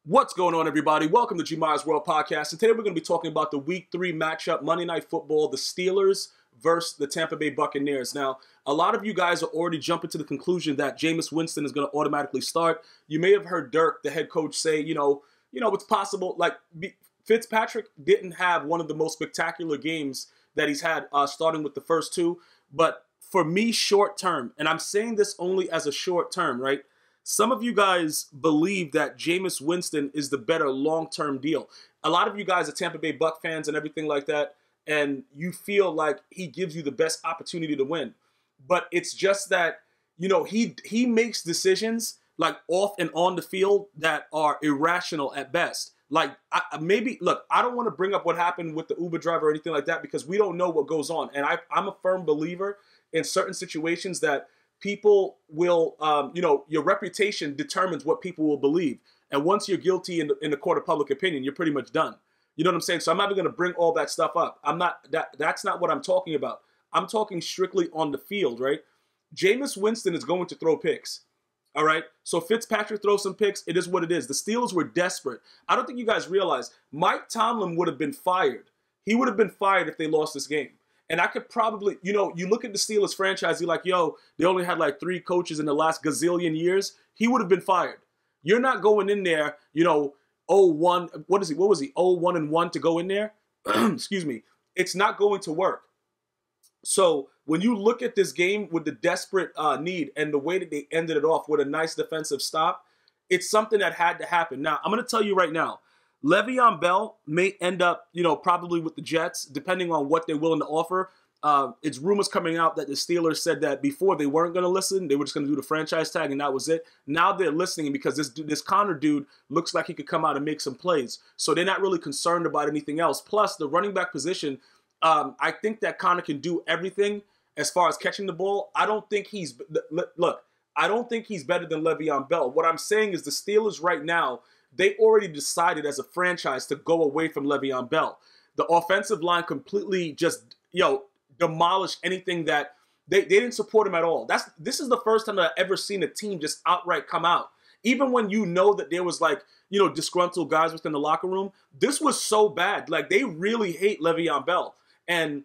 What's going on, everybody? Welcome to Jameis World Podcast. And today we're going to be talking about the Week 3 matchup, Monday Night Football, the Steelers versus the Tampa Bay Buccaneers. Now, a lot of you guys are already jumping to the conclusion that Jameis Winston is going to automatically start. You may have heard Dirk, the head coach, say, it's possible. Like, Fitzpatrick didn't have one of the most spectacular games that he's had, starting with the first two. But for me, short term, and I'm saying this only as a short term, right? Some of you guys believe that Jameis Winston is the better long-term deal. A lot of you guys are Tampa Bay Buck fans and everything like that, and you feel like he gives you the best opportunity to win. But it's just that, he makes decisions like off and on the field that are irrational at best. Like, I don't want to bring up what happened with the Uber driver or anything like that because we don't know what goes on. And I'm a firm believer in certain situations that people will, your reputation determines what people will believe. And once you're guilty in the court of public opinion, you're pretty much done. You know what I'm saying? So I'm not even going to bring all that stuff up. That's not what I'm talking about. I'm talking strictly on the field, right? Jameis Winston is going to throw picks. All right? So Fitzpatrick throws some picks. It is what it is. The Steelers were desperate. I don't think you guys realize Mike Tomlin would have been fired. He would have been fired if they lost this game. And I could probably, you look at the Steelers franchise, you're like, they only had like 3 coaches in the last gazillion years. He would have been fired. You're not going in there, 0-1. What was he? 0-1-1 to go in there? Excuse me. It's not going to work. So when you look at this game with the desperate need and the way that they ended it off with a nice defensive stop, it's something that had to happen. Now, I'm going to tell you right now, Le'Veon Bell may end up, probably with the Jets, depending on what they're willing to offer. It's rumors coming out that the Steelers said that before they weren't going to listen. They were just going to do the franchise tag, and that was it. Now they're listening because this Connor dude looks like he could come out and make some plays. So they're not really concerned about anything else. Plus, the running back position, I think that Connor can do everything as far as catching the ball. I don't think he's better than Le'Veon Bell. What I'm saying is the Steelers right now, they already decided as a franchise to go away from Le'Veon Bell. The offensive line completely just, demolished anything that they didn't support him at all. This is the first time that I've ever seen a team just outright come out. Even when that there was disgruntled guys within the locker room, this was so bad. Like, they really hate Le'Veon Bell. And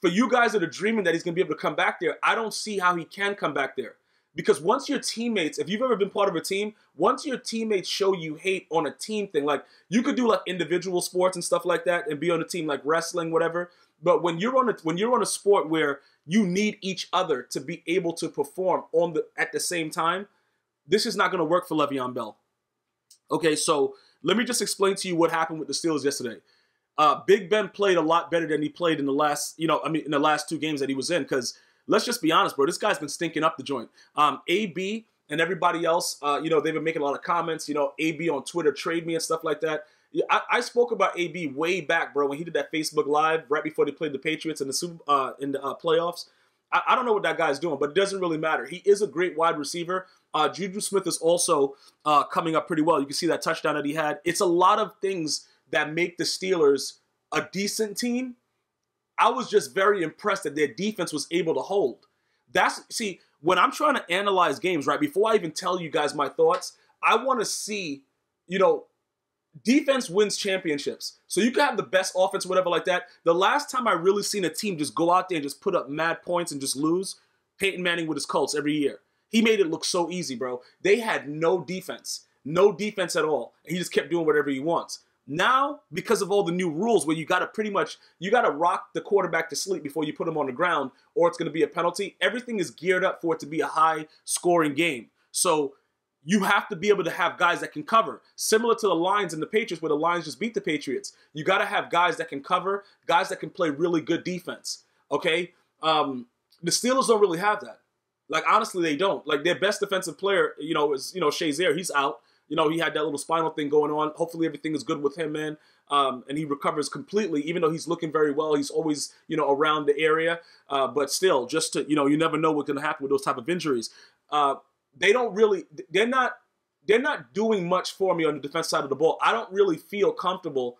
for you guys that are dreaming that he's going to be able to come back there, I don't see how he can come back there. Because once your teammates, if you've ever been part of a team, once your teammates show you hate on a team thing, like you could do like individual sports and stuff like that and be on a team like wrestling, whatever. But when you're on a sport where you need each other to be able to perform at the same time, this is not going to work for Le'Veon Bell. Okay, so let me just explain to you what happened with the Steelers yesterday. Big Ben played a lot better than he played in the last, in the last 2 games that he was in, because let's just be honest, bro. This guy's been stinking up the joint. AB and everybody else, they've been making a lot of comments. AB on Twitter, trade me and stuff like that. I spoke about AB way back, bro, when he did that Facebook Live right before they played the Patriots in the playoffs. I don't know what that guy's doing, but it doesn't really matter. He is a great wide receiver. Juju Smith is also coming up pretty well. You can see that touchdown that he had. It's a lot of things that make the Steelers a decent team. I was just very impressed that their defense was able to hold. When I'm trying to analyze games, right, before I even tell you guys my thoughts, I want to see, defense wins championships. So you can have the best offense, whatever like that. The last time I really seen a team just go out there and just put up mad points and just lose, Peyton Manning with his Colts every year. He made it look so easy, bro. They had no defense at all. And he just kept doing whatever he wants. Now, because of all the new rules where you got to rock the quarterback to sleep before you put him on the ground or it's going to be a penalty, everything is geared up for it to be a high-scoring game. So you have to be able to have guys that can cover. Similar to the Lions and the Patriots where the Lions just beat the Patriots. You got to have guys that can cover, guys that can play really good defense, okay? The Steelers don't really have that. Like, honestly, they don't. Like, their best defensive player, is, Shazier. He's out. He had that little spinal thing going on. Hopefully everything is good with him, man. And he recovers completely, even though he's looking very well. He's always, around the area. But still, just to, you never know what's going to happen with those type of injuries. They're not doing much for me on the defense side of the ball. I don't really feel comfortable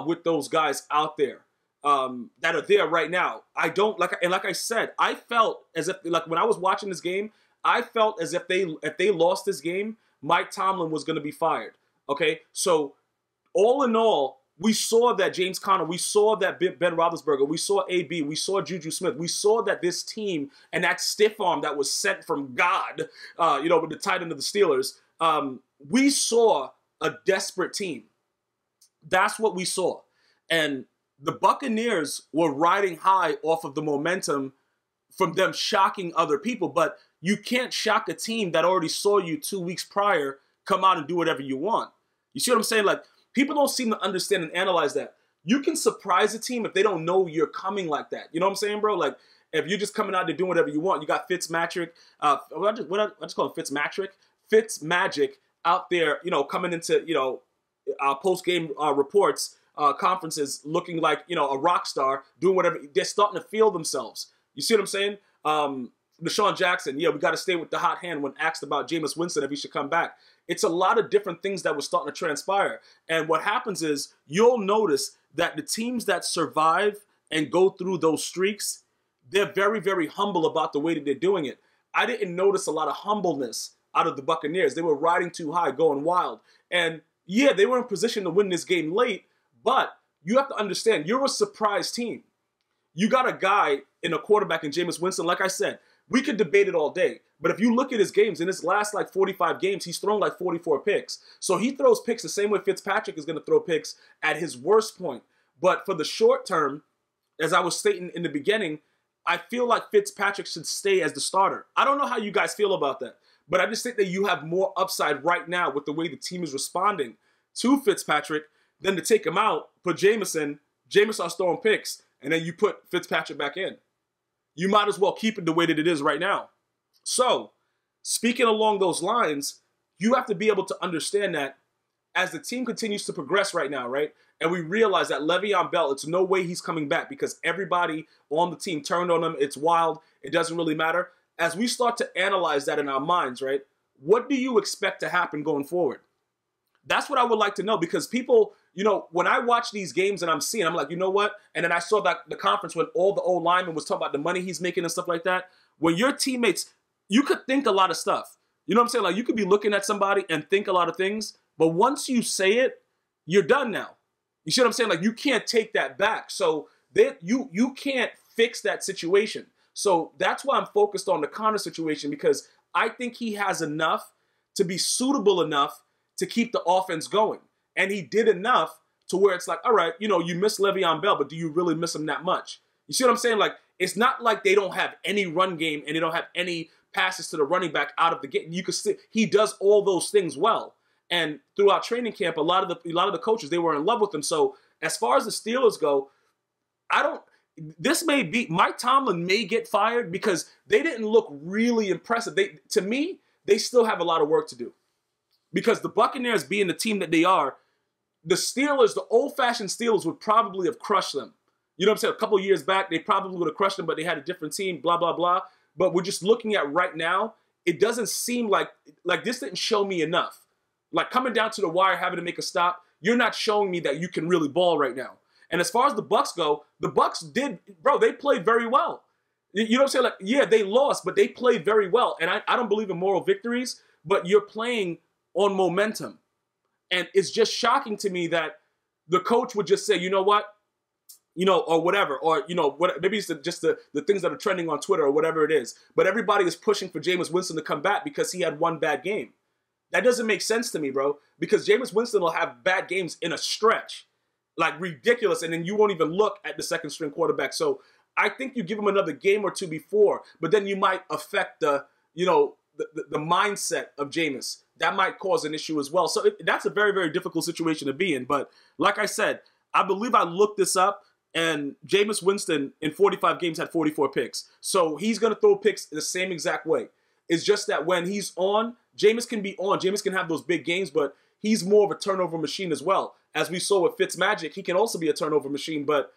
with those guys out there that are there right now. I don't, like I said, I felt as if, like, when I was watching this game, I felt as if they lost this game, Mike Tomlin was going to be fired. Okay, so all in all, we saw that James Conner, we saw that Ben Roethlisberger, we saw AB, we saw Juju Smith, we saw that this team and that stiff arm that was sent from God, with the tight end of the Steelers, we saw a desperate team. That's what we saw. And the Buccaneers were riding high off of the momentum from them shocking other people, but you can't shock a team that already saw you 2 weeks prior come out and do whatever you want. You see what I'm saying? Like, people don't seem to understand and analyze that. You can surprise a team if they don't know you're coming like that. You know what I'm saying, bro? Like, if you're just coming out there doing whatever you want, you got FitzMagic, I just call him FitzMagic. FitzMagic out there, coming into, post-game reports, conferences, looking like, a rock star, doing whatever. They're starting to feel themselves. You see what I'm saying? Deshaun Jackson, we got to stay with the hot hand when asked about Jameis Winston if he should come back. It's a lot of different things that were starting to transpire. And what happens is you'll notice that the teams that survive and go through those streaks, they're very, very humble about the way that they're doing it. I didn't notice a lot of humbleness out of the Buccaneers. They were riding too high, going wild. And yeah, they were in position to win this game late, but you have to understand, you're a surprise team. You got a guy in a quarterback in Jameis Winston. Like I said, we could debate it all day. But if you look at his games, in his last 45 games, he's thrown 44 picks. So he throws picks the same way Fitzpatrick is going to throw picks at his worst point. But for the short term, as I was stating in the beginning, I feel like Fitzpatrick should stay as the starter. I don't know how you guys feel about that. But I just think that you have more upside right now with the way the team is responding to Fitzpatrick than to take him out, put Jameis in, Jameis starts throwing picks, and then you put Fitzpatrick back in. You might as well keep it the way that it is right now. So, speaking along those lines, you have to be able to understand that as the team continues to progress right now, right? And we realize that Le'Veon Bell, it's no way he's coming back because everybody on the team turned on him. It's wild. It doesn't really matter. As we start to analyze that in our minds, right? What do you expect to happen going forward? That's what I would like to know because people, when I watch these games and I'm seeing, I'm like, you know what? And then I saw that the conference when all the old linemen was talking about the money he's making and stuff like that. When your teammates, you could think a lot of stuff. You know what I'm saying? Like, you could be looking at somebody and think a lot of things, but once you say it, you're done now. You see what I'm saying? Like, you can't take that back. So you can't fix that situation. So that's why I'm focused on the Conner situation because I think he has enough to be suitable enough to keep the offense going. And he did enough to where it's like, all right, you miss Le'Veon Bell, but do you really miss him that much? You see what I'm saying? Like, it's not like they don't have any run game and they don't have any passes to the running back out of the game. You could see he does all those things well. And throughout training camp, a lot of the coaches, they were in love with him. So as far as the Steelers go, Mike Tomlin may get fired because they didn't look really impressive. To me, they still have a lot of work to do. Because the Buccaneers being the team that they are, the Steelers, the old-fashioned Steelers would probably have crushed them. You know what I'm saying? A couple of years back, they probably would have crushed them, but they had a different team, blah, blah, blah. But we're just looking at right now, it doesn't seem like this didn't show me enough. Like coming down to the wire, having to make a stop, you're not showing me that you can really ball right now. And as far as the Bucs go, the Bucs they played very well. You know what I'm saying? Like, yeah, they lost, but they played very well. And I don't believe in moral victories, but you're playing on momentum. And it's just shocking to me that the coach would just say, you know what? Or whatever. Or, maybe it's just the things that are trending on Twitter or whatever it is. But everybody is pushing for Jameis Winston to come back because he had one bad game. That doesn't make sense to me, bro. Because Jameis Winston will have bad games in a stretch. Like, ridiculous. And then you won't even look at the second string quarterback. So I think you give him another game or two before. But then you might affect the mindset of Jameis. That might cause an issue as well. So that's a very, very difficult situation to be in. But like I said, I believe I looked this up, and Jameis Winston in 45 games had 44 picks. So he's going to throw picks the same exact way. It's just that when he's on, Jameis can be on. Jameis can have those big games, but he's more of a turnover machine as well. As we saw with FitzMagic, he can also be a turnover machine. But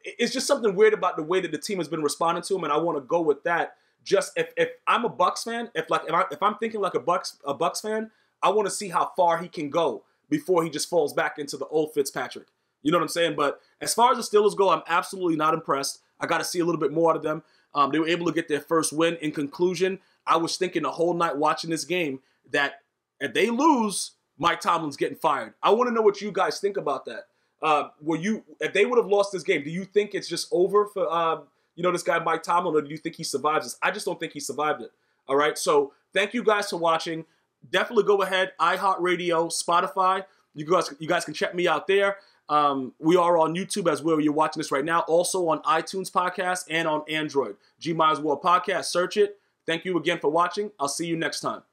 it's just something weird about the way that the team has been responding to him, and I want to go with that. Just if I'm a Bucs fan, if I'm thinking like a Bucs fan, I want to see how far he can go before he just falls back into the old Fitzpatrick. You know what I'm saying? But as far as the Steelers go, I'm absolutely not impressed. I got to see a little bit more out of them. They were able to get their first win. In conclusion, I was thinking the whole night watching this game that if they lose, Mike Tomlin's getting fired. I want to know what you guys think about that. If they would have lost this game, do you think it's just over for this guy Mike Tomlin, or do you think he survives this? I just don't think he survived it. All right, so thank you guys for watching. Definitely go ahead, iHeartRadio, Spotify. You guys can check me out there. We are on YouTube as well. You're watching this right now. Also on iTunes Podcast and on Android. G Myers World Podcast. Search it. Thank you again for watching. I'll see you next time.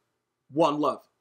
One love.